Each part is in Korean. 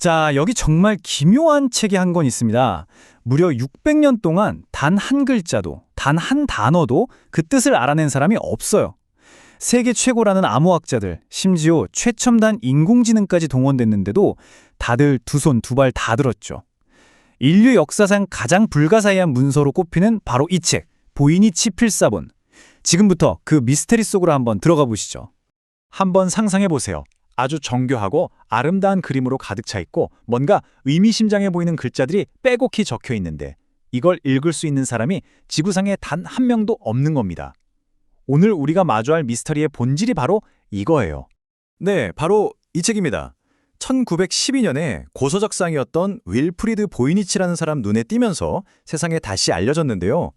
자, 여기 정말 기묘한 책이 한 권 있습니다. 무려 600년 동안 단 한 글자도, 단 한 단어도 그 뜻을 알아낸 사람이 없어요. 세계 최고라는 암호학자들, 심지어 최첨단 인공지능까지 동원됐는데도 다들 두 손 두 발 다 들었죠. 인류 역사상 가장 불가사의한 문서로 꼽히는 바로 이 책, 보이니치 필사본. 지금부터 그 미스테리 속으로 한번 들어가 보시죠. 한번 상상해 보세요. 아주 정교하고 아름다운 그림으로 가득 차 있고 뭔가 의미심장해 보이는 글자들이 빼곡히 적혀 있는데 이걸 읽을 수 있는 사람이 지구상에 단 한 명도 없는 겁니다. 오늘 우리가 마주할 미스터리의 본질이 바로 이거예요. 네, 바로 이 책입니다. 1912년에 고서적상이었던 윌프리드 보이니치라는 사람 눈에 띄면서 세상에 다시 알려졌는데요.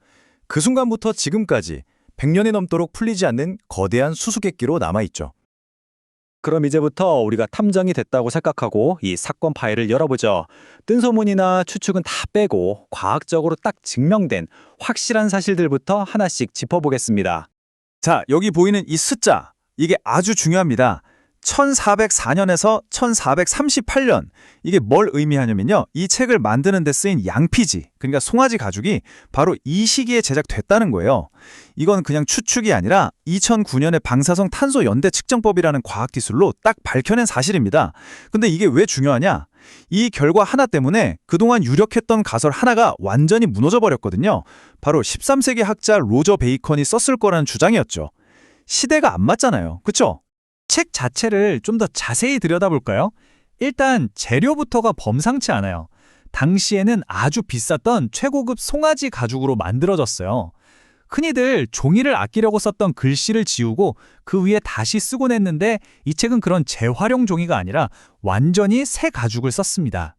그 순간부터 지금까지 100년이 넘도록 풀리지 않는 거대한 수수께끼로 남아있죠. 그럼 이제부터 우리가 탐정이 됐다고 생각하고 이 사건 파일을 열어보죠. 뜬 소문이나 추측은 다 빼고 과학적으로 딱 증명된 확실한 사실들부터 하나씩 짚어보겠습니다. 자, 여기 보이는 이 숫자, 이게 아주 중요합니다. 1404년에서 1438년. 이게 뭘 의미하냐면요. 이 책을 만드는 데 쓰인 양피지, 그러니까 송아지 가죽이 바로 이 시기에 제작됐다는 거예요. 이건 그냥 추측이 아니라 2009년에 방사성 탄소 연대 측정법이라는 과학기술로 딱 밝혀낸 사실입니다. 근데 이게 왜 중요하냐? 이 결과 하나 때문에 그동안 유력했던 가설 하나가 완전히 무너져 버렸거든요. 바로 13세기 학자 로저 베이컨이 썼을 거라는 주장이었죠. 시대가 안 맞잖아요. 그쵸? 책 자체를 좀 더 자세히 들여다볼까요? 일단 재료부터가 범상치 않아요. 당시에는 아주 비쌌던 최고급 송아지 가죽으로 만들어졌어요. 흔히들 종이를 아끼려고 썼던 글씨를 지우고 그 위에 다시 쓰곤 했는데 이 책은 그런 재활용 종이가 아니라 완전히 새 가죽을 썼습니다.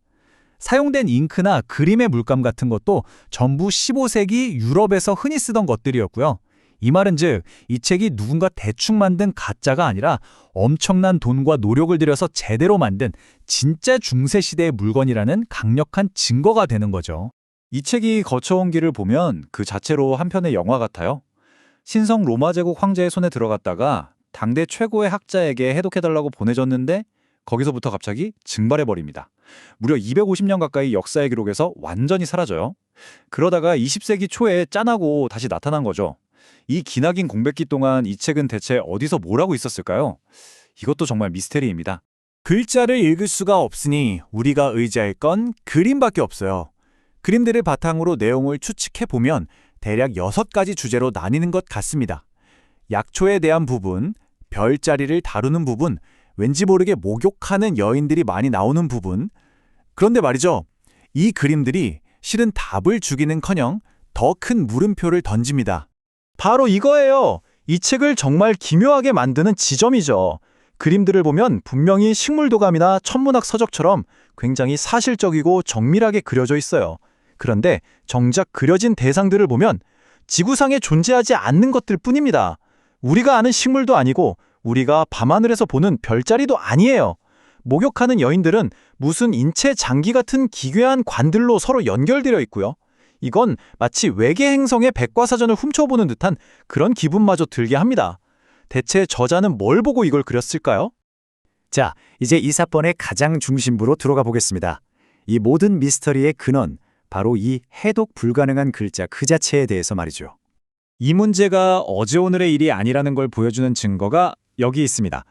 사용된 잉크나 그림의 물감 같은 것도 전부 15세기 유럽에서 흔히 쓰던 것들이었고요. 이 말은 즉, 이 책이 누군가 대충 만든 가짜가 아니라 엄청난 돈과 노력을 들여서 제대로 만든 진짜 중세시대의 물건이라는 강력한 증거가 되는 거죠. 이 책이 거쳐온 길을 보면 그 자체로 한 편의 영화 같아요. 신성 로마 제국 황제의 손에 들어갔다가 당대 최고의 학자에게 해독해달라고 보내줬는데 거기서부터 갑자기 증발해버립니다. 무려 250년 가까이 역사의 기록에서 완전히 사라져요. 그러다가 20세기 초에 짠하고 다시 나타난 거죠. 이 기나긴 공백기 동안 이 책은 대체 어디서 뭘 하고 있었을까요? 이것도 정말 미스테리입니다. 글자를 읽을 수가 없으니 우리가 의지할 건 그림밖에 없어요. 그림들을 바탕으로 내용을 추측해보면 대략 6가지 주제로 나뉘는 것 같습니다. 약초에 대한 부분, 별자리를 다루는 부분, 왠지 모르게 목욕하는 여인들이 많이 나오는 부분. 그런데 말이죠. 이 그림들이 실은 답을 주기는커녕 더 큰 물음표를 던집니다. 바로 이거예요. 이 책을 정말 기묘하게 만드는 지점이죠. 그림들을 보면 분명히 식물도감이나 천문학 서적처럼 굉장히 사실적이고 정밀하게 그려져 있어요. 그런데 정작 그려진 대상들을 보면 지구상에 존재하지 않는 것들 뿐입니다. 우리가 아는 식물도 아니고 우리가 밤하늘에서 보는 별자리도 아니에요. 목욕하는 여인들은 무슨 인체 장기 같은 기괴한 관들로 서로 연결되어 있고요. 이건 마치 외계 행성의 백과사전을 훔쳐보는 듯한 그런 기분마저 들게 합니다. 대체 저자는 뭘 보고 이걸 그렸을까요? 자, 이제 이 사건의 가장 중심부로 들어가 보겠습니다. 이 모든 미스터리의 근원, 바로 이 해독 불가능한 글자 그 자체에 대해서 말이죠. 이 문제가 어제 오늘의 일이 아니라는 걸 보여주는 증거가 여기 있습니다.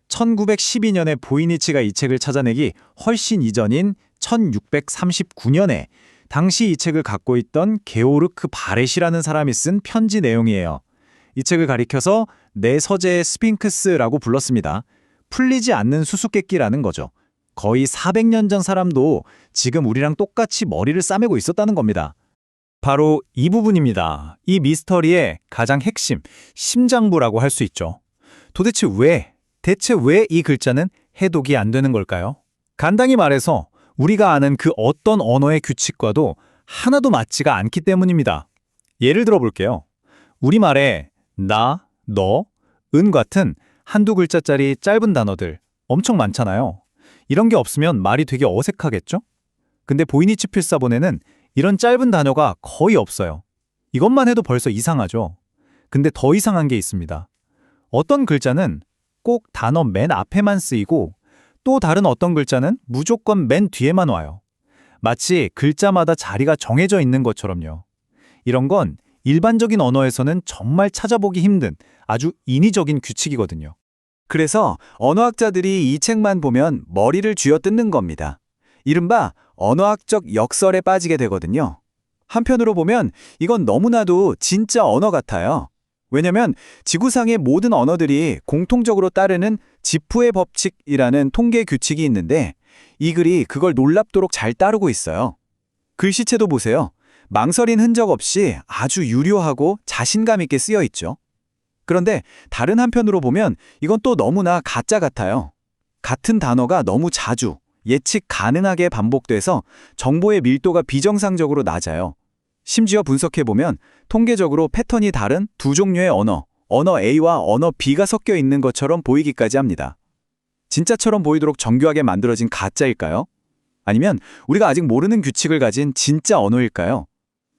1912년에 보이니치가 이 책을 찾아내기 훨씬 이전인 1639년에 당시 이 책을 갖고 있던 게오르크 바렛이라는 사람이 쓴 편지 내용이에요. 이 책을 가리켜서 내 서재의 스핑크스라고 불렀습니다. 풀리지 않는 수수께끼라는 거죠. 거의 400년 전 사람도 지금 우리랑 똑같이 머리를 싸매고 있었다는 겁니다. 바로 이 부분입니다. 이 미스터리의 가장 핵심, 심장부라고 할 수 있죠. 대체 왜 이 글자는 해독이 안 되는 걸까요? 간단히 말해서 우리가 아는 그 어떤 언어의 규칙과도 하나도 맞지가 않기 때문입니다. 예를 들어 볼게요. 우리말에 나, 너, 은 같은 한두 글자짜리 짧은 단어들 엄청 많잖아요. 이런 게 없으면 말이 되게 어색하겠죠? 근데 보이니치 필사본에는 이런 짧은 단어가 거의 없어요. 이것만 해도 벌써 이상하죠? 근데 더 이상한 게 있습니다. 어떤 글자는 꼭 단어 맨 앞에만 쓰이고 또 다른 어떤 글자는 무조건 맨 뒤에만 와요. 마치 글자마다 자리가 정해져 있는 것처럼요. 이런 건 일반적인 언어에서는 정말 찾아보기 힘든 아주 인위적인 규칙이거든요. 그래서 언어학자들이 이 책만 보면 머리를 쥐어뜯는 겁니다. 이른바 언어학적 역설에 빠지게 되거든요. 한편으로 보면 이건 너무나도 진짜 언어 같아요. 왜냐면 지구상의 모든 언어들이 공통적으로 따르는 지프의 법칙이라는 통계 규칙이 있는데 이 글이 그걸 놀랍도록 잘 따르고 있어요. 글씨체도 보세요. 망설인 흔적 없이 아주 유려하고 자신감 있게 쓰여 있죠. 그런데 다른 한편으로 보면 이건 또 너무나 가짜 같아요. 같은 단어가 너무 자주 예측 가능하게 반복돼서 정보의 밀도가 비정상적으로 낮아요. 심지어 분석해보면 통계적으로 패턴이 다른 두 종류의 언어 A와 언어 B가 섞여 있는 것처럼 보이기까지 합니다. 진짜처럼 보이도록 정교하게 만들어진 가짜일까요? 아니면 우리가 아직 모르는 규칙을 가진 진짜 언어일까요?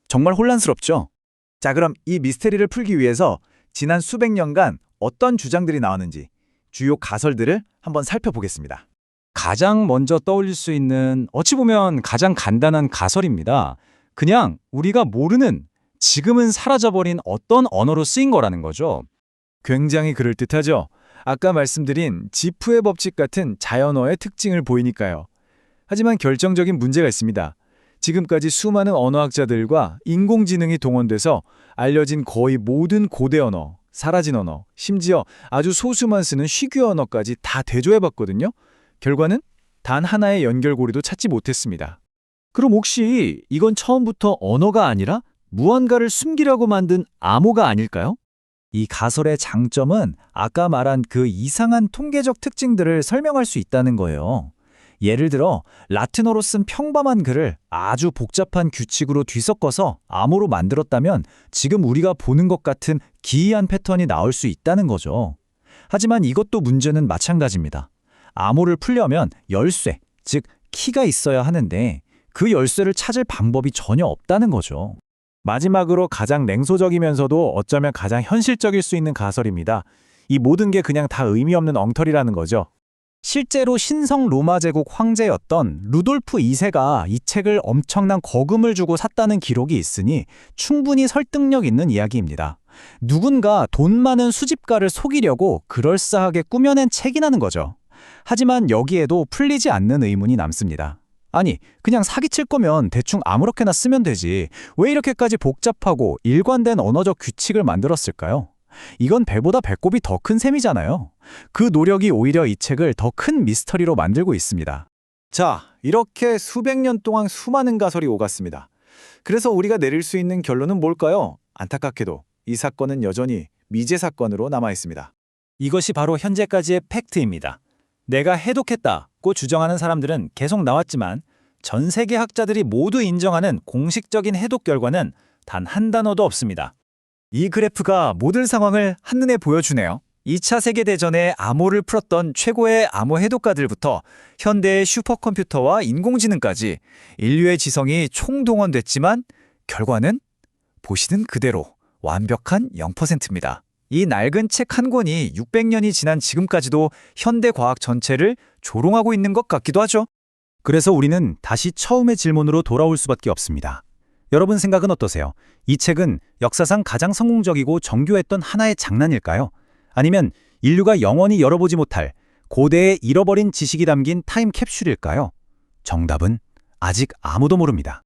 정말 혼란스럽죠? 자, 그럼 이 미스테리를 풀기 위해서 지난 수백 년간 어떤 주장들이 나왔는지 주요 가설들을 한번 살펴보겠습니다. 가장 먼저 떠올릴 수 있는 어찌 보면 가장 간단한 가설입니다. 그냥 우리가 모르는 지금은 사라져버린 어떤 언어로 쓰인 거라는 거죠. 굉장히 그럴듯하죠? 아까 말씀드린 지프의 법칙 같은 자연어의 특징을 보이니까요. 하지만 결정적인 문제가 있습니다. 지금까지 수많은 언어학자들과 인공지능이 동원돼서 알려진 거의 모든 고대 언어, 사라진 언어, 심지어 아주 소수만 쓰는 쉬귀 언어까지 다 대조해봤거든요. 결과는 단 하나의 연결고리도 찾지 못했습니다. 그럼 혹시 이건 처음부터 언어가 아니라 무언가를 숨기려고 만든 암호가 아닐까요? 이 가설의 장점은 아까 말한 그 이상한 통계적 특징들을 설명할 수 있다는 거예요. 예를 들어 라틴어로 쓴 평범한 글을 아주 복잡한 규칙으로 뒤섞어서 암호로 만들었다면 지금 우리가 보는 것 같은 기이한 패턴이 나올 수 있다는 거죠. 하지만 이것도 문제는 마찬가지입니다. 암호를 풀려면 열쇠, 즉 키가 있어야 하는데 그 열쇠를 찾을 방법이 전혀 없다는 거죠. 마지막으로 가장 냉소적이면서도 어쩌면 가장 현실적일 수 있는 가설입니다. 이 모든 게 그냥 다 의미 없는 엉터리라는 거죠. 실제로 신성 로마 제국 황제였던 루돌프 2세가 이 책을 엄청난 거금을 주고 샀다는 기록이 있으니 충분히 설득력 있는 이야기입니다. 누군가 돈 많은 수집가를 속이려고 그럴싸하게 꾸며낸 책이라는 거죠. 하지만 여기에도 풀리지 않는 의문이 남습니다. 아니, 그냥 사기칠 거면 대충 아무렇게나 쓰면 되지. 왜 이렇게까지 복잡하고 일관된 언어적 규칙을 만들었을까요? 이건 배보다 배꼽이 더 큰 셈이잖아요. 그 노력이 오히려 이 책을 더 큰 미스터리로 만들고 있습니다. 자, 이렇게 수백 년 동안 수많은 가설이 오갔습니다. 그래서 우리가 내릴 수 있는 결론은 뭘까요? 안타깝게도 이 사건은 여전히 미제 사건으로 남아 있습니다. 이것이 바로 현재까지의 팩트입니다. 내가 해독했다고 주장하는 사람들은 계속 나왔지만 전 세계 학자들이 모두 인정하는 공식적인 해독 결과는 단 한 단어도 없습니다. 이 그래프가 모든 상황을 한눈에 보여주네요. 2차 세계대전에 암호를 풀었던 최고의 암호 해독가들부터 현대의 슈퍼컴퓨터와 인공지능까지 인류의 지성이 총동원됐지만 결과는 보시는 그대로 완벽한 0%입니다. 이 낡은 책 한 권이 600년이 지난 지금까지도 현대 과학 전체를 조롱하고 있는 것 같기도 하죠. 그래서 우리는 다시 처음의 질문으로 돌아올 수밖에 없습니다. 여러분 생각은 어떠세요? 이 책은 역사상 가장 성공적이고 정교했던 하나의 장난일까요? 아니면 인류가 영원히 열어보지 못할 고대의 잃어버린 지식이 담긴 타임캡슐일까요? 정답은 아직 아무도 모릅니다.